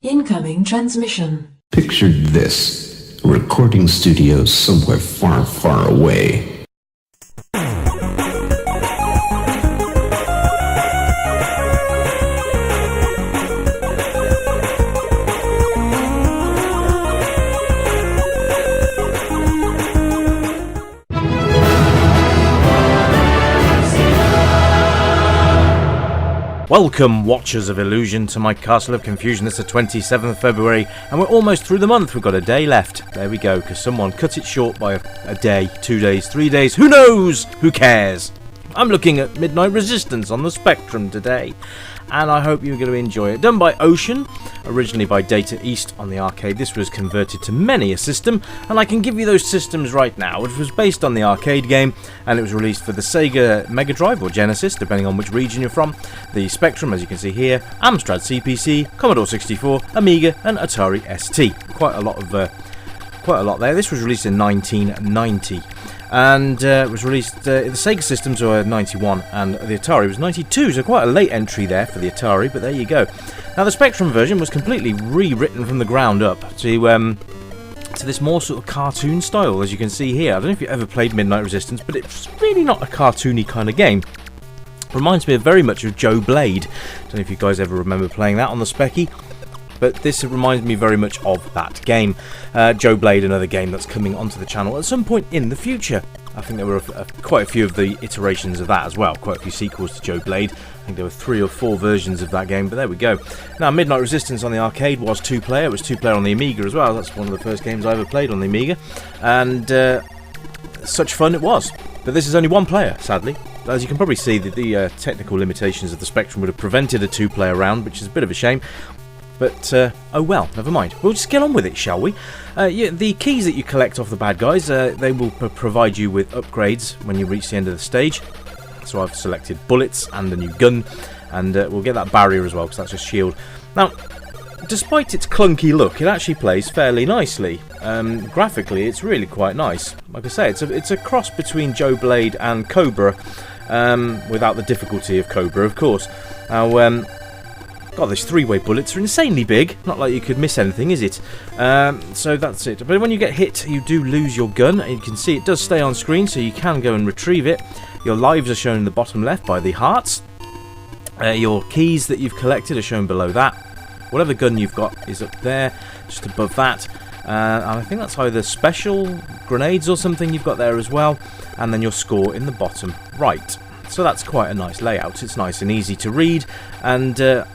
Incoming transmission. Picture this. A recording studio somewhere far, far away. Welcome, Watchers of Illusion, to my Castle of Confusion. It's the 27th of February, and we're almost through the month. We've got a day left. There we go, because someone cut it short by a day, 2 days, 3 days. Who knows? Who cares? I'm looking at Midnight Resistance on the Spectrum today, and I hope you're going to enjoy it. Done by Ocean, originally by Data East on the arcade. This was converted to many a system, and I can give you those systems right now. It was based on the arcade game, and it was released for the Sega Mega Drive or Genesis, depending on which region you're from, the Spectrum, as you can see here, Amstrad CPC, Commodore 64, Amiga, and Atari ST. Quite a lot there. This was released in 1990. And it was released, the Sega systems were 91 and the Atari was 92, so quite a late entry there for the Atari, but there you go. Now the Spectrum version was completely rewritten from the ground up to this more sort of cartoon style, as you can see here. I don't know if you ever played Midnight Resistance, but it's really not a cartoony kind of game. Reminds me very much of Joe Blade. Don't know if you guys ever remember playing that on the Specky, but this reminds me very much of that game. Joe Blade, another game that's coming onto the channel at some point in the future. I think there were quite a few of the iterations of that as well, quite a few sequels to Joe Blade. I think there were 3 or 4 versions of that game, but there we go. Now, Midnight Resistance on the arcade was 2-player. It was 2-player on the Amiga as well. That's one of the first games I ever played on the Amiga, and such fun it was. But this is only 1 player, sadly. As you can probably see, the technical limitations of the Spectrum would have prevented a 2-player round, which is a bit of a shame. But, oh well, never mind. We'll just get on with it, shall we? The keys that you collect off the bad guys, they will provide you with upgrades when you reach the end of the stage. So I've selected bullets and a new gun, and we'll get that barrier as well, because that's a shield. Now, despite its clunky look, it actually plays fairly nicely. Graphically, it's really quite nice. Like I say, it's a cross between Joe Blade and Cobra, without the difficulty of Cobra, of course. Now, God, these 3-way bullets are insanely big. Not like you could miss anything, is it? So that's it. But when you get hit, you do lose your gun. You can see it does stay on screen, so you can go and retrieve it. Your lives are shown in the bottom left by the hearts. Your keys that you've collected are shown below that. Whatever gun you've got is up there, just above that. And I think that's either special grenades or something you've got there as well. And then your score in the bottom right. So that's quite a nice layout. It's nice and easy to read, and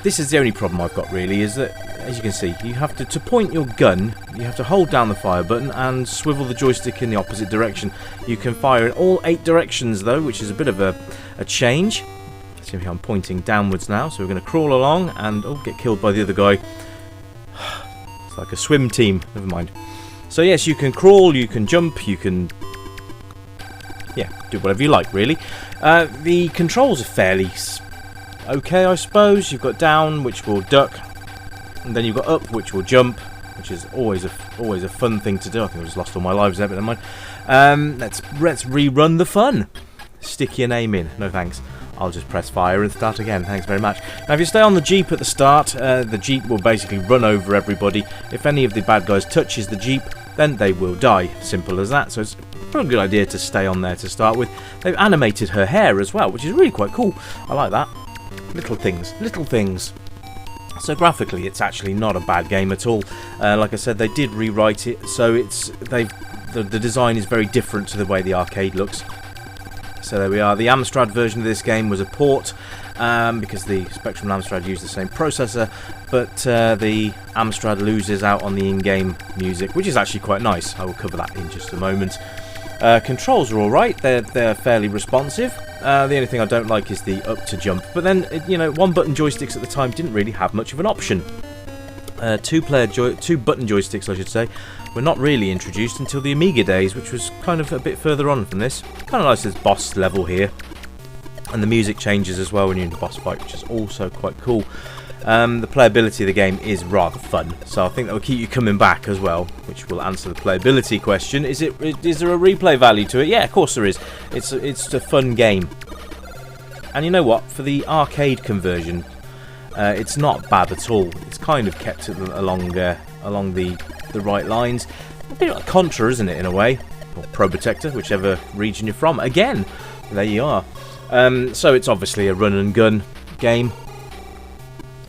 this is the only problem I've got, really, is that, as you can see, you have to point your gun, you have to hold down the fire button and swivel the joystick in the opposite direction. You can fire in all 8 directions, though, which is a bit of a change. See how I'm pointing downwards now, so we're going to crawl along and, get killed by the other guy. It's like a swim team, never mind. So yes, you can crawl, you can jump, you can, do whatever you like, really. The controls are fairly okay, I suppose. You've got down, which will duck, and then you've got up, which will jump, which is always a fun thing to do. I think I just lost all my lives there, but never mind. Let's rerun the fun. Stick your name in. No thanks. I'll just press fire and start again. Thanks very much. Now, if you stay on the Jeep at the start, the Jeep will basically run over everybody. If any of the bad guys touches the Jeep, then they will die. Simple as that. So it's probably a good idea to stay on there to start with. They've animated her hair as well, which is really quite cool. I like that. Little things. So graphically, it's actually not a bad game at all. Like I said, they did rewrite it, so the design is very different to the way the arcade looks. So there we are. The Amstrad version of this game was a port, because the Spectrum and Amstrad used the same processor, but the Amstrad loses out on the in-game music, which is actually quite nice. I will cover that in just a moment. Controls are alright, they're fairly responsive. The only thing I don't like is the up to jump, but then, 1-button joysticks at the time didn't really have much of an option. 2-button joysticks, I should say, were not really introduced until the Amiga days, which was kind of a bit further on from this. Kind of nice, this boss level here, and the music changes as well when you're in the boss fight, which is also quite cool. The playability of the game is rather fun, so I think that will keep you coming back as well, which will answer the playability question. Is there a replay value to it? Yeah, of course there is. It's a fun game. And you know what? For the arcade conversion, It's not bad at all. It's kind of kept it along the right lines. A bit like Contra, isn't it, in a way? Or Probotector, whichever region you're from. Again, there you are. So it's obviously a run and gun game,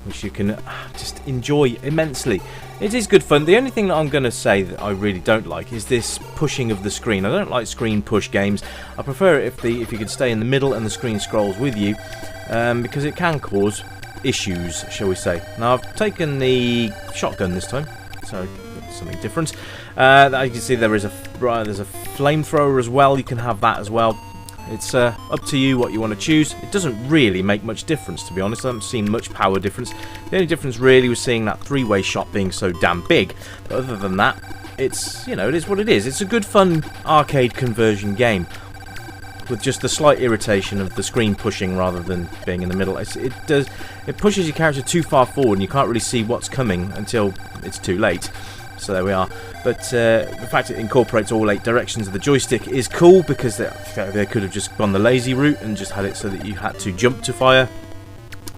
which you can just enjoy immensely. It is good fun. The only thing that I'm going to say that I really don't like is this pushing of the screen. I don't like screen push games. I prefer it if you could stay in the middle and the screen scrolls with you, because it can cause issues, shall we say. Now I've taken the shotgun this time, so something different. As you can see, there's a flamethrower as well. You can have that as well. It's up to you what you want to choose. It doesn't really make much difference, to be honest. I haven't seen much power difference. The only difference really was seeing that three-way shot being so damn big. But other than that, it's, you know, it is what it is. It's a good fun arcade conversion game, with just the slight irritation of the screen pushing rather than being in the middle. It pushes your character too far forward and you can't really see what's coming until it's too late. So there we are. But the fact it incorporates all 8 directions of the joystick is cool, because they could have just gone the lazy route and just had it so that you had to jump to fire.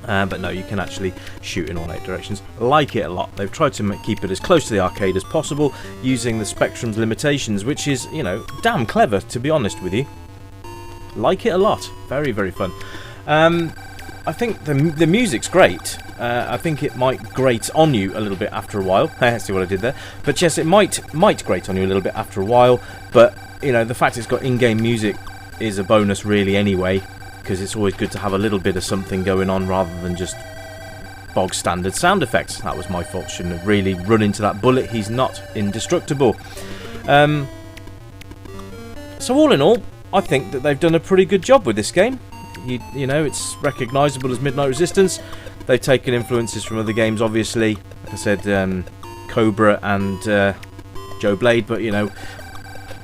But no, you can actually shoot in all 8 directions. I like it a lot. They've tried to keep it as close to the arcade as possible, using the Spectrum's limitations, which is, you know, damn clever, to be honest with you. Like it a lot. Very, very fun. I think the music's great. I think it might grate on you a little bit after a while. See what I did there? But yes, it might grate on you a little bit after a while. But, you know, the fact it's got in-game music is a bonus really anyway, because it's always good to have a little bit of something going on rather than just bog standard sound effects. That was my fault. Shouldn't have really run into that bullet. He's not indestructible. So all in all, I think that they've done a pretty good job with this game. You know, it's recognisable as Midnight Resistance. They've taken influences from other games, obviously. Like I said, Cobra and Joe Blade, but, you know,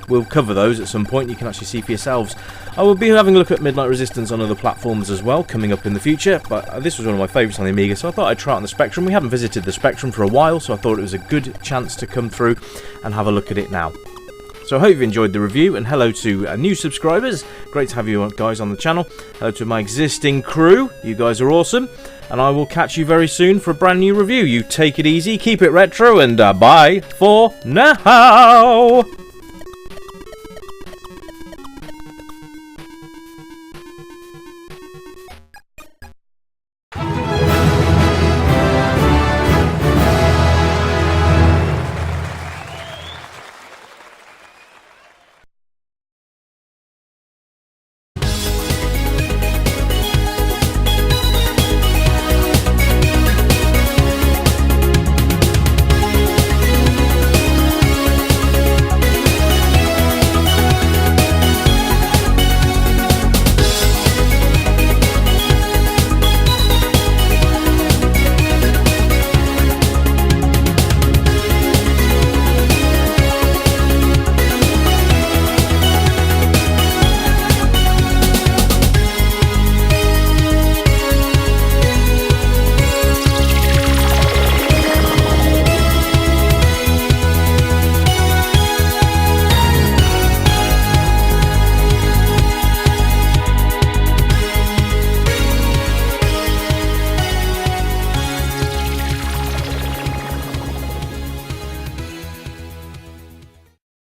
we'll cover those at some point. You can actually see for yourselves. I will be having a look at Midnight Resistance on other platforms as well, coming up in the future, but this was one of my favourites on the Amiga, so I thought I'd try it on the Spectrum. We haven't visited the Spectrum for a while, so I thought it was a good chance to come through and have a look at it now. So I hope you've enjoyed the review, and hello to new subscribers. Great to have you guys on the channel. Hello to my existing crew. You guys are awesome. And I will catch you very soon for a brand new review. You take it easy, keep it retro, and bye for now.